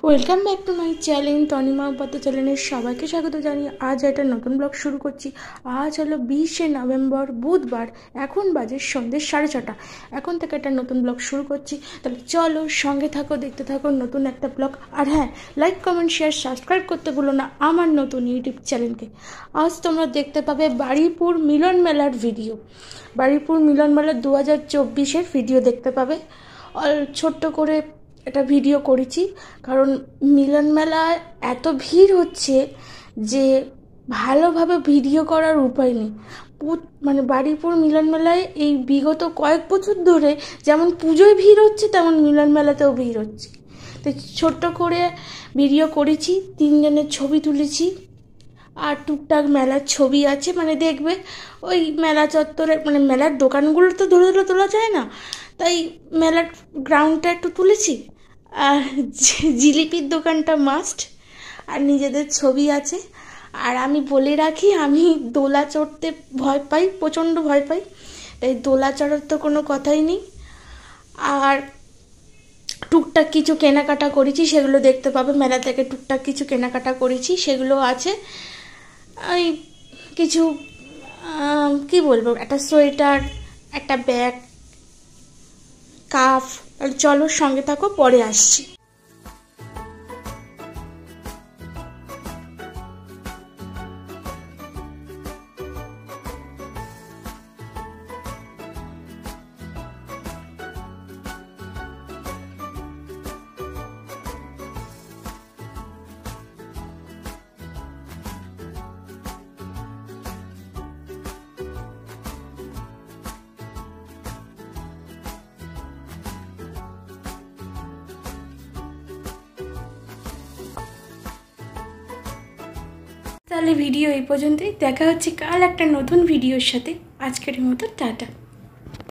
Welcome back to my channel Tanima Upadhyay চ্যানেলের সবাইকে স্বাগত জানিয়ে আজ একটা নতুন ব্লগ শুরু করছি। আজ হলো 20শে নভেম্বর বুধবার, এখন বাজে সন্ধ্যে 6:30। এখন থেকে একটা নতুন ব্লগ শুরু করছি, তাহলে চলো সঙ্গে থাকো, দেখতে থাকো নতুন একটা ব্লগ। আর হ্যাঁ, লাইক কমেন্ট শেয়ার সাবস্ক্রাইব করতে ভুলো না আমার নতুন ইউটিউব চ্যানেলকে। আজ তোমরা দেখতে পাবে বারুইপুর মিলন মেলার ভিডিও। বারুইপুর মিলন মেলা 2024-এর ভিডিও দেখতে পাবে। ছোট্ট করে একটা ভিডিও করেছি, কারণ মিলন মেলায় এত ভিড় হচ্ছে যে ভালোভাবে ভিডিও করার উপায় নেই। মানে বারুইপুর মিলন মেলায় এই বিগত কয়েক বছর ধরে যেমন পুজোয় ভিড় হচ্ছে, তেমন মিলন মেলাতেও ভিড় হচ্ছে। তো ছোট্ট করে ভিডিও করেছি, 3 জনের ছবি তুলেছি, আর টুকটাক মেলার ছবি আছে, মানে দেখবে ওই মেলা চত্বরে, মানে মেলার দোকানগুলো তো ধরে ধরে তোলা যায় না, তাই মেলার গ্রাউন্ডটা একটু তুলেছি। আর জিলিপির দোকানটা মাস্ট, আর নিজেদের ছবি আছে। আর আমি বলে রাখি, আমি দোলা চড়তে ভয় পাই, প্রচণ্ড ভয় পাই, তাই দোলা চড়ার তো কোনো কথাই নেই। আর টুকটাক কিছু কেনাকাটা করেছি, সেগুলো দেখতে পাবে। মেলা থেকে টুকটাক কিছু কেনাকাটা করেছি, সেগুলো আছে। ওই কিছু কি বলবো, একটা সোয়েটার, একটা ব্যাগ, কাফ। চলো সঙ্গে থাকো, পরে আসছি। তাহলে ভিডিও এই পর্যন্তই, দেখা হচ্ছে কাল একটা নতুন ভিডিওর সাথে। আজকের মতো টাটা।